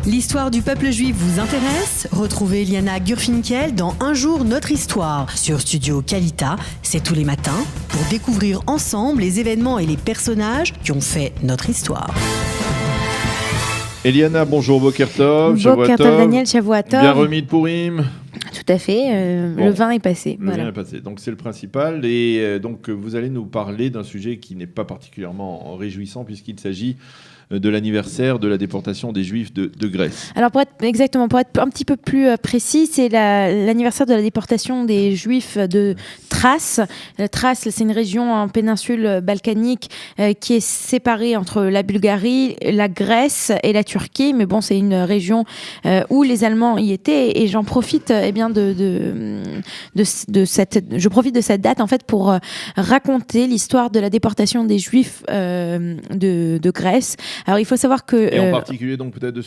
L'histoire du peuple juif vous intéresse ? Retrouvez Liana Gurfinkel dans Un jour notre histoire sur Studio Kalita. C'est tous les matins pour découvrir ensemble les événements et les personnages qui ont fait notre histoire. Eliana, bonjour, Boker Tov, Boker Tov, Daniel, Shavua Tov. Bien remis de Pourim. Tout à fait, le vin est passé. Le vin est passé, donc c'est le principal. Et donc vous allez nous parler d'un sujet qui n'est pas particulièrement réjouissant puisqu'il s'agit de l'anniversaire de la déportation des Juifs de Grèce. Alors pour être un petit peu plus précis, c'est l'anniversaire de la déportation des Juifs de Thrace. Thrace, c'est une région en péninsule balkanique qui est séparée entre la Bulgarie, la Grèce et la Turquie. Mais bon, c'est une région où les Allemands y étaient. Et j'en profite je profite de cette date en fait pour raconter l'histoire de la déportation des Juifs de Grèce. Alors il faut savoir que et en particulier donc peut-être de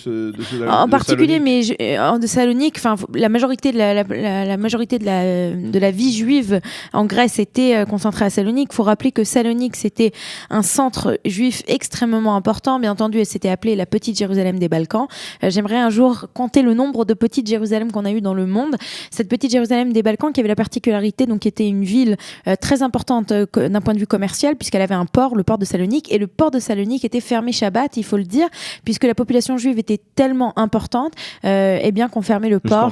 Salonique, enfin la majorité de la vie juive en Grèce était concentrée à Salonique. Il faut rappeler que Salonique c'était un centre juif extrêmement important. Bien entendu, elle s'était appelée la petite Jérusalem des Balkans. J'aimerais un jour compter le nombre de petites Jérusalem qu'on a eu dans le monde. Cette petite Jérusalem des Balkans qui avait la particularité donc qui était une ville très importante d'un point de vue commercial puisqu'elle avait un port, le port de Salonique, et le port de Salonique était fermé Shabbat, il faut le dire, puisque la population juive était tellement importante, bien qu'on fermait le port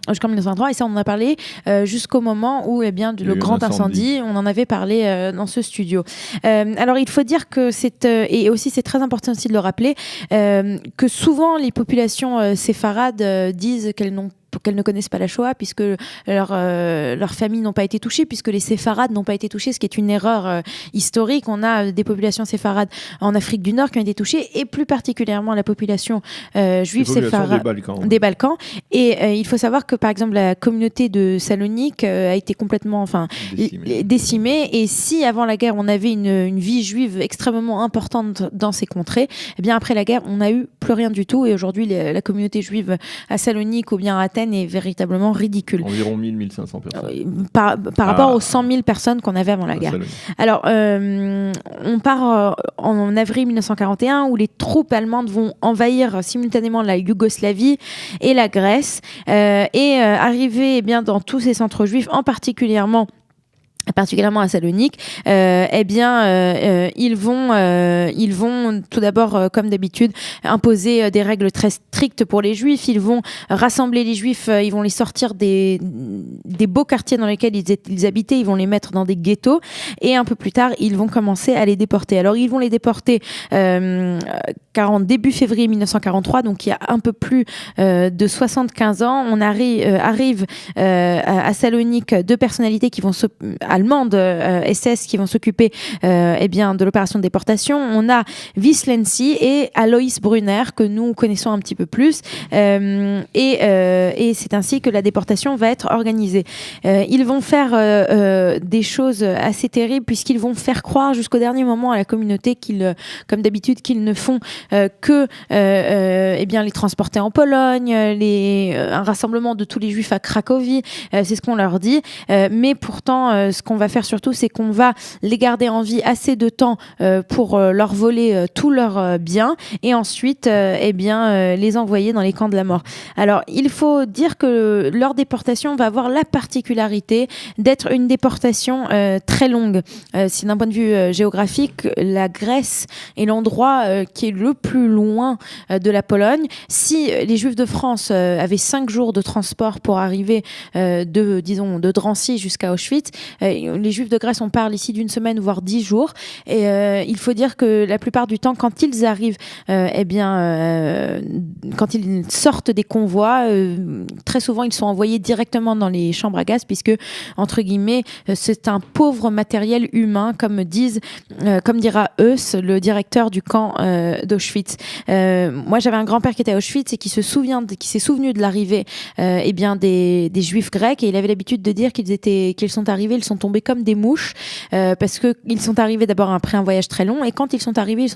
jusqu'en 1923. Et ça, on en a parlé jusqu'au moment où le grand incendie, on en avait parlé dans ce studio. Alors, il faut dire que et aussi c'est très important aussi de le rappeler, que souvent les populations séfarades disent qu'elles ne connaissent pas la Shoah puisque leurs familles n'ont pas été touchées, puisque les séfarades n'ont pas été touchés, ce qui est une erreur historique. On a des populations séfarades en Afrique du Nord qui ont été touchées, et plus particulièrement la population juive séfarade des Balkans. Et il faut savoir que par exemple la communauté de Salonique a été complètement décimée. Et si avant la guerre on avait une vie juive extrêmement importante dans ces contrées, bien après la guerre on n'a eu plus rien du tout. Et aujourd'hui la communauté juive à Salonique ou bien à Athènes est véritablement ridicule. Environ 1000-1500 personnes. Par rapport aux 100 000 personnes qu'on avait avant la guerre. Alors, on part en avril 1941 où les troupes allemandes vont envahir simultanément la Yougoslavie et la Grèce et arriver dans tous ces centres juifs, particulièrement à Salonique, ils vont tout d'abord, comme d'habitude, imposer des règles très strictes pour les Juifs. Ils vont rassembler les Juifs, ils vont les sortir des beaux quartiers dans lesquels ils habitaient, ils vont les mettre dans des ghettos, et un peu plus tard, ils vont commencer à les déporter. Alors, ils vont les déporter début février 1943, donc il y a un peu plus de 75 ans. On arrive à Salonique deux personnalités qui vont allemandes SS qui vont s'occuper de l'opération de déportation. On a Wislency et Alois Brunner que nous connaissons un petit peu plus et c'est ainsi que la déportation va être organisée. Ils vont faire des choses assez terribles puisqu'ils vont faire croire jusqu'au dernier moment à la communauté comme d'habitude, qu'ils ne font que les transporter en Pologne, un rassemblement de tous les Juifs à Cracovie, c'est ce qu'on leur dit, mais pourtant ce qu'on va faire surtout, c'est qu'on va les garder en vie assez de temps pour leur voler tous leurs biens et ensuite les envoyer dans les camps de la mort. Alors, il faut dire que leur déportation va avoir la particularité d'être une déportation très longue. Si d'un point de vue géographique, la Grèce est l'endroit qui est le plus loin de la Pologne. Si les Juifs de France avaient 5 jours de transport pour arriver de Drancy jusqu'à Auschwitz, les Juifs de Grèce, on parle ici d'une semaine, voire 10 jours. Et il faut dire que la plupart du temps, quand ils arrivent, quand ils sortent des convois, très souvent, ils sont envoyés directement dans les chambres à gaz, puisque, entre guillemets, c'est un pauvre matériel humain, comme dira Heuss, le directeur du camp d'Auschwitz. Moi, j'avais un grand-père qui était à Auschwitz et qui s'est souvenu de l'arrivée des Juifs grecs, et il avait l'habitude de dire qu'ils sont arrivés, ils sont tombés tombés comme des mouches parce qu'ils sont arrivés d'abord après un voyage très long, et quand ils sont arrivés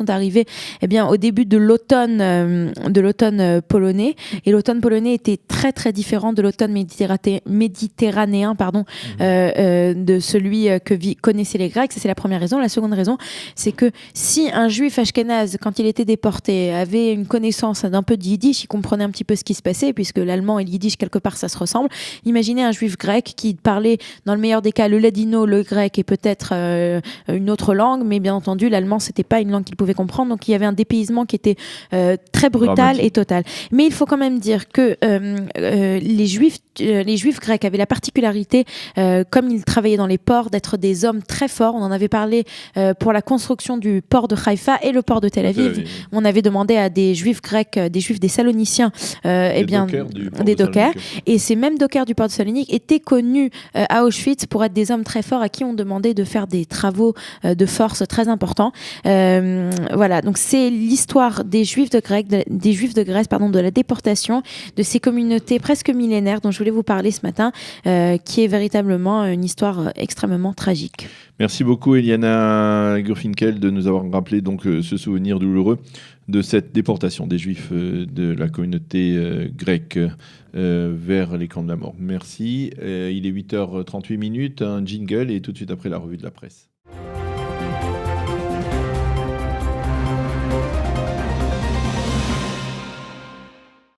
au début de l'automne polonais, et l'automne polonais était très très différent de l'automne méditerranéen de celui que connaissaient les Grecs. Ça, c'est la première raison. La seconde raison, c'est que si un juif ashkénaze, quand il était déporté, avait une connaissance d'un peu de yiddish, il comprenait un petit peu ce qui se passait, puisque l'allemand et le yiddish, quelque part, ça se ressemble. Imaginez un juif grec qui parlait, dans le meilleur des cas, le ladino, le grec et peut-être une autre langue, mais bien entendu, l'allemand, c'était pas une langue qu'il pouvait comprendre, donc il y avait un dépaysement qui était très brutal et total. Mais il faut quand même dire que les juifs grecs avaient la particularité, comme ils travaillaient dans les ports, d'être des hommes très forts. On en avait parlé pour la construction du port de Haïfa et le port de Tel Aviv. On avait demandé à des juifs grecs, des Saloniciens, des dockers. Et ces mêmes dockers du port de Salonique étaient connus à Auschwitz pour être des hommes très forts à qui on demandait de faire des travaux de force très importants. Voilà, donc c'est l'histoire des juifs de Grèce, de la déportation, de ces communautés presque millénaires dont je voulais vous parler ce matin, qui est véritablement une histoire extrêmement tragique. Merci beaucoup Eliana Gurfinkel de nous avoir rappelé donc ce souvenir douloureux de cette déportation des Juifs de la communauté grecque vers les camps de la mort. Merci. Il est 8h38, un jingle et tout de suite après la revue de la presse.